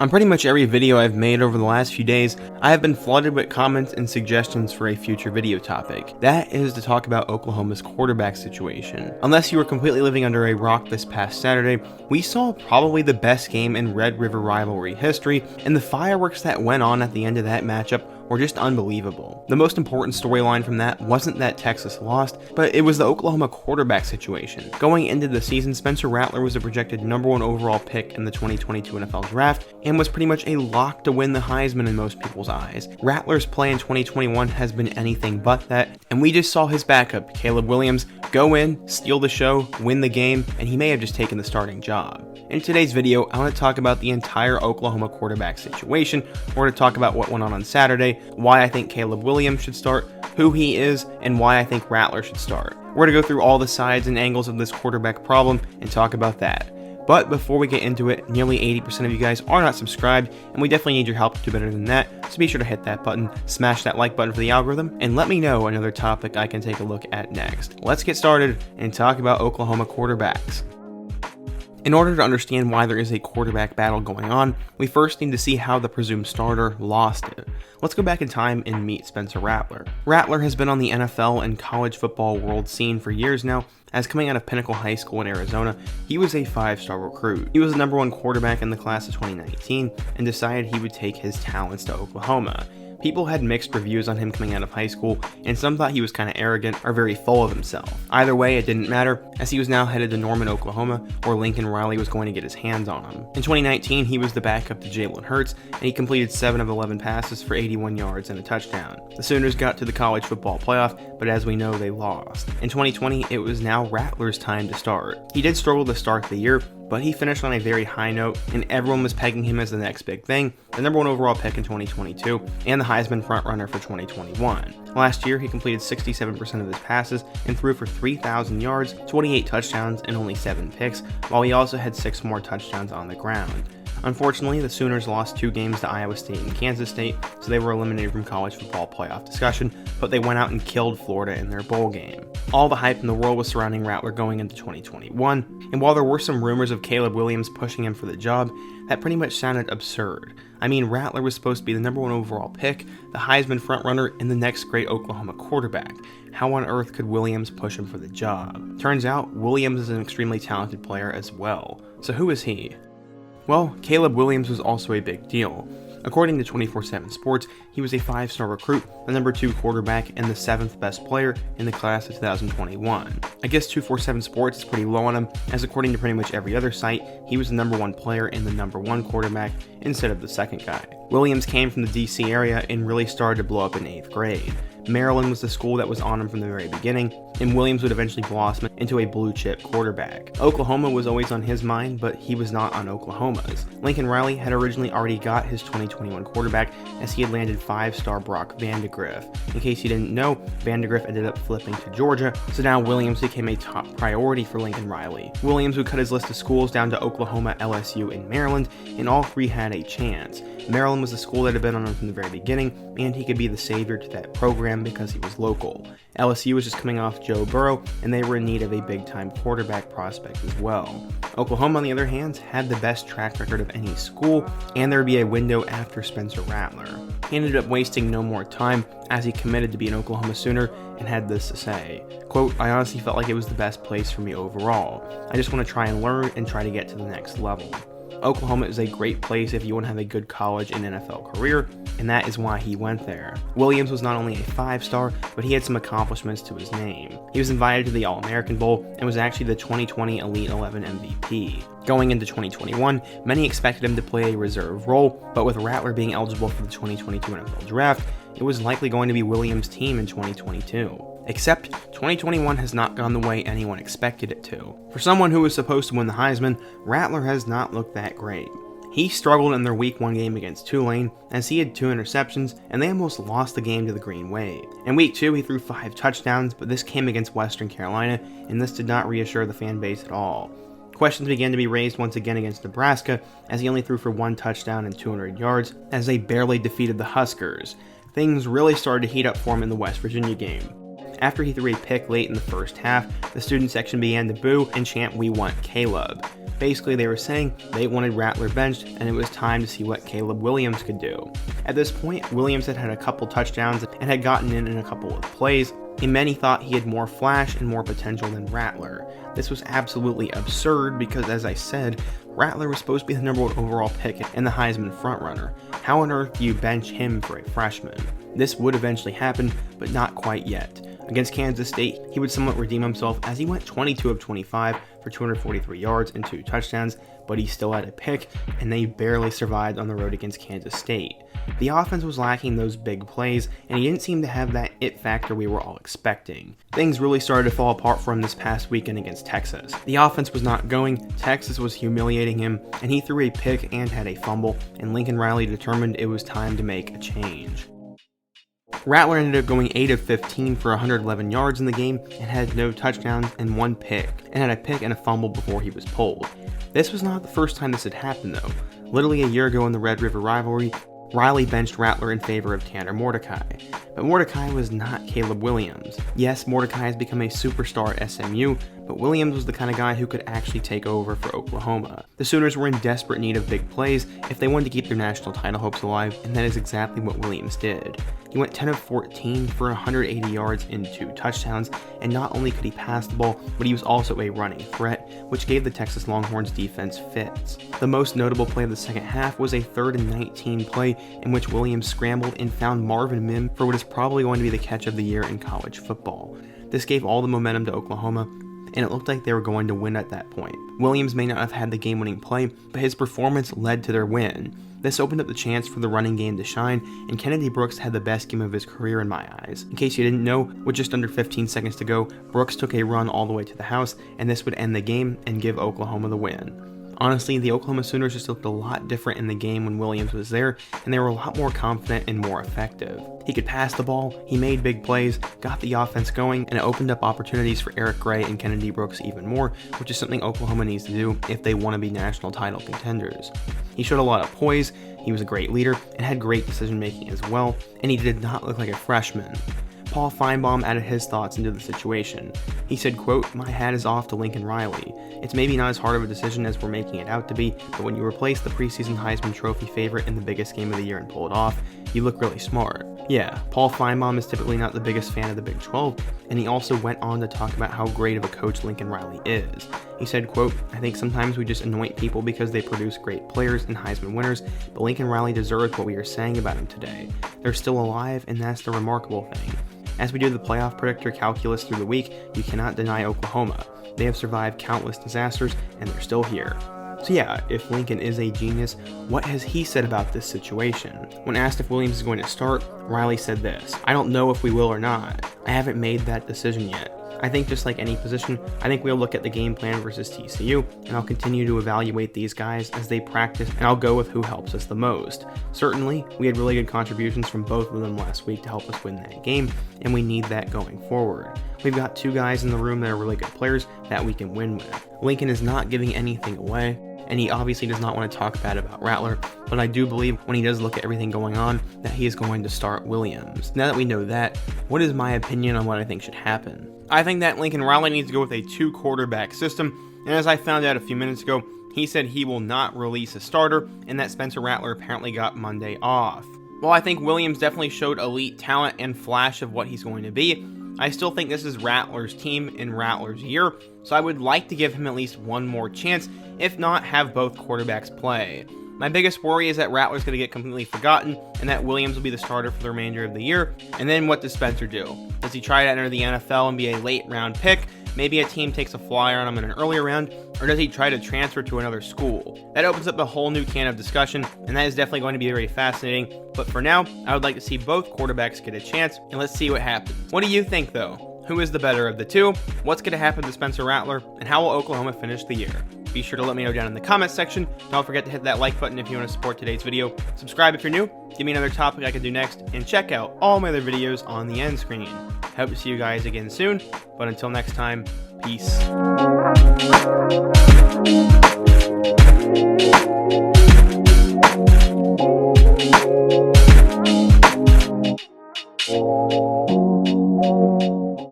On pretty much every video I've made over the last few days, I have been flooded with comments and suggestions for a future video topic. That is to talk about Oklahoma's quarterback situation. Unless you were completely living under a rock this past Saturday, we saw probably the best game in Red River rivalry history, and the fireworks that went on at the end of that matchup were just unbelievable. The most important storyline from that wasn't that Texas lost, but it was the Oklahoma quarterback situation. Going into the season, Spencer Rattler was a projected #1 overall pick in the 2022 NFL Draft, and was pretty much a lock to win the Heisman in most people's eyes. Rattler's play in 2021 has been anything but that, and we just saw his backup, Caleb Williams, go in, steal the show, win the game, and he may have just taken the starting job. In today's video, I want to talk about the entire Oklahoma quarterback situation. We're going to talk about what went on Saturday, why I think Caleb Williams should start, who he is, and why I think Rattler should start. We're going to go through all the sides and angles of this quarterback problem and talk about that. But before we get into it, nearly 80% of you guys are not subscribed, and we definitely need your help to do better than that, so be sure to hit that button, smash that like button for the algorithm, and let me know another topic I can take a look at next. Let's get started and talk about Oklahoma quarterbacks. In order to understand why there is a quarterback battle going on, we first need to see how the presumed starter lost it. Let's go back in time and meet Spencer Rattler. Rattler has been on the NFL and college football world scene for years now, as coming out of Pinnacle High School in Arizona, he was a 5-star recruit. He was the #1 quarterback in the class of 2019 and decided he would take his talents to Oklahoma. People had mixed reviews on him coming out of high school, and some thought he was kind of arrogant or very full of himself. Either way, it didn't matter, as he was now headed to Norman, Oklahoma, where Lincoln Riley was going to get his hands on him. In 2019, he was the backup to Jalen Hurts, and he completed 7 of 11 passes for 81 yards and a touchdown. The Sooners got to the college football playoff, but as we know, they lost. In 2020, it was now Rattler's time to start. He did struggle to start the year, but he finished on a very high note, and everyone was pegging him as the next big thing, the #1 overall pick in 2022, and the Heisman frontrunner for 2021. Last year, he completed 67% of his passes and threw for 3,000 yards, 28 touchdowns, and only 7 picks, while he also had 6 more touchdowns on the ground. Unfortunately, the Sooners lost 2 games to Iowa State and Kansas State, so they were eliminated from college football playoff discussion, but they went out and killed Florida in their bowl game. All the hype in the world was surrounding Rattler going into 2021, and while there were some rumors of Caleb Williams pushing him for the job, that pretty much sounded absurd. I mean, Rattler was supposed to be the #1 overall pick, the Heisman frontrunner, and the next great Oklahoma quarterback. How on earth could Williams push him for the job? Turns out, Williams is an extremely talented player as well. So who is he? Well, Caleb Williams was also a big deal. According to 24/7 Sports, he was a 5-star recruit, the #2 quarterback, and the 7th best player in the class of 2021. I guess 247 Sports is pretty low on him, as according to pretty much every other site, he was the #1 player and the #1 quarterback instead of the second guy. Williams came from the DC area and really started to blow up in 8th grade. Maryland was the school that was on him from the very beginning, and Williams would eventually blossom into a blue-chip quarterback. Oklahoma was always on his mind, but he was not on Oklahoma's. Lincoln Riley had originally already got his 2021 quarterback, as he had landed 5-star Brock Vandagriff. In case you didn't know, Vandagriff ended up flipping to Georgia, so now Williams became a top priority for Lincoln Riley. Williams would cut his list of schools down to Oklahoma, LSU, and Maryland, and all 3 had a chance. Maryland was the school that had been on him from the very beginning, and he could be the savior to that program because he was local. LSU was just coming off Joe Burrow, and they were in need of a big-time quarterback prospect as well. Oklahoma, on the other hand, had the best track record of any school, and there would be a window after Spencer Rattler. He ended up wasting no more time, as he committed to be an Oklahoma Sooner and had this to say, quote, "I honestly felt like it was the best place for me overall. I just want to try and learn and try to get to the next level." Oklahoma is a great place if you want to have a good college and NFL career, and that is why he went there. Williams was not only a 5-star, but he had some accomplishments to his name. He was invited to the All-American Bowl and was actually the 2020 Elite 11 MVP. Going into 2021, many expected him to play a reserve role, but with Rattler being eligible for the 2022 NFL Draft, it was likely going to be Williams' team in 2022. Except, 2021 has not gone the way anyone expected it to. For someone who was supposed to win the Heisman, Rattler has not looked that great. He struggled in their Week 1 game against Tulane, as he had 2 interceptions, and they almost lost the game to the Green Wave. In Week 2, he threw 5 touchdowns, but this came against Western Carolina, and this did not reassure the fan base at all. Questions began to be raised once again against Nebraska, as he only threw for 1 touchdown and 200 yards, as they barely defeated the Huskers. Things really started to heat up for him in the West Virginia game. After he threw a pick late in the first half, the student section began to boo and chant, "We want Caleb." Basically, they were saying they wanted Rattler benched, and it was time to see what Caleb Williams could do. At this point, Williams had had a couple touchdowns and had gotten in a couple of plays, and many thought he had more flash and more potential than Rattler. This was absolutely absurd because, as I said, Rattler was supposed to be the #1 overall pick and the Heisman frontrunner. How on earth do you bench him for a freshman? This would eventually happen, but not quite yet. Against Kansas State, he would somewhat redeem himself as he went 22 of 25 for 243 yards and 2 touchdowns, but he still had a pick, and they barely survived on the road against Kansas State. The offense was lacking those big plays, and he didn't seem to have that it factor we were all expecting. Things really started to fall apart for him this past weekend against Texas. The offense was not going, Texas was humiliating him, and he threw a pick and had a fumble, and Lincoln Riley determined it was time to make a change. Rattler ended up going 8 of 15 for 111 yards in the game and had no touchdowns and 1 pick, and had a pick and a fumble before he was pulled. This was not the first time this had happened though. Literally a year ago in the Red River rivalry, Riley benched Rattler in favor of Tanner Mordecai, but Mordecai was not Caleb Williams. Yes, Mordecai has become a superstar at SMU, but Williams was the kind of guy who could actually take over for Oklahoma. The Sooners were in desperate need of big plays if they wanted to keep their national title hopes alive, and that is exactly what Williams did. He went 10 of 14 for 180 yards and 2 touchdowns, and not only could he pass the ball, but he was also a running threat, which gave the Texas Longhorns defense fits. The most notable play of the second half was a 3rd and 19 play in which Williams scrambled and found Marvin Mimm for what is probably going to be the catch of the year in college football. This gave all the momentum to Oklahoma, and it looked like they were going to win at that point. Williams may not have had the game-winning play, but his performance led to their win. This opened up the chance for the running game to shine, and Kennedy Brooks had the best game of his career in my eyes. In case you didn't know, with just under 15 seconds to go, Brooks took a run all the way to the house, and this would end the game and give Oklahoma the win. Honestly, the Oklahoma Sooners just looked a lot different in the game when Williams was there, and they were a lot more confident and more effective. He could pass the ball, he made big plays, got the offense going, and it opened up opportunities for Eric Gray and Kennedy Brooks even more, which is something Oklahoma needs to do if they want to be national title contenders. He showed a lot of poise, he was a great leader, and had great decision making as well, and he did not look like a freshman. Paul Feinbaum added his thoughts into the situation. He said, quote, "My hat is off to Lincoln Riley. It's maybe not as hard of a decision as we're making it out to be, but when you replace the preseason Heisman Trophy favorite in the biggest game of the year and pull it off, you look really smart." Yeah, Paul Feinbaum is typically not the biggest fan of the Big 12, and he also went on to talk about how great of a coach Lincoln Riley is. He said, quote, "I think sometimes we just anoint people because they produce great players and Heisman winners, but Lincoln Riley deserves what we are saying about him today. They're still alive, and that's the remarkable thing. As we do the playoff predictor calculus through the week, you cannot deny Oklahoma. They have survived countless disasters, and they're still here." So yeah, if Lincoln is a genius, what has he said about this situation? When asked if Williams is going to start, Riley said this, "I don't know if we will or not. I haven't made that decision yet. I think just like any position, I think we'll look at the game plan versus TCU, and I'll continue to evaluate these guys as they practice, and I'll go with who helps us the most. Certainly, we had really good contributions from both of them last week to help us win that game, and we need that going forward. We've got 2 guys in the room that are really good players that we can win with. Lincoln is not giving anything away, and he obviously does not want to talk bad about Rattler, but I do believe when he does look at everything going on that he is going to start Williams. Now that we know that, what is my opinion on what I think should happen? I think that Lincoln Riley needs to go with a 2-quarterback system, and as I found out a few minutes ago, he said he will not release a starter, and that Spencer Rattler apparently got Monday off. While I think Williams definitely showed elite talent and flash of what he's going to be, I still think this is Rattler's team in Rattler's year, so I would like to give him at least one more chance, if not have both quarterbacks play. My biggest worry is that Rattler's going to get completely forgotten, and that Williams will be the starter for the remainder of the year, and then what does Spencer do? Does he try to enter the NFL and be a late round pick? Maybe a team takes a flyer on him in an earlier round, or does he try to transfer to another school? That opens up a whole new can of discussion, and that is definitely going to be very fascinating, but for now, I would like to see both quarterbacks get a chance, and let's see what happens. What do you think though? Who is the better of the two? What's going to happen to Spencer Rattler? And how will Oklahoma finish the year? Be sure to let me know down in the comments section. Don't forget to hit that like button if you want to support today's video. Subscribe if you're new. Give me another topic I could do next. And check out all my other videos on the end screen. Hope to see you guys again soon. But until next time, peace. Thank you.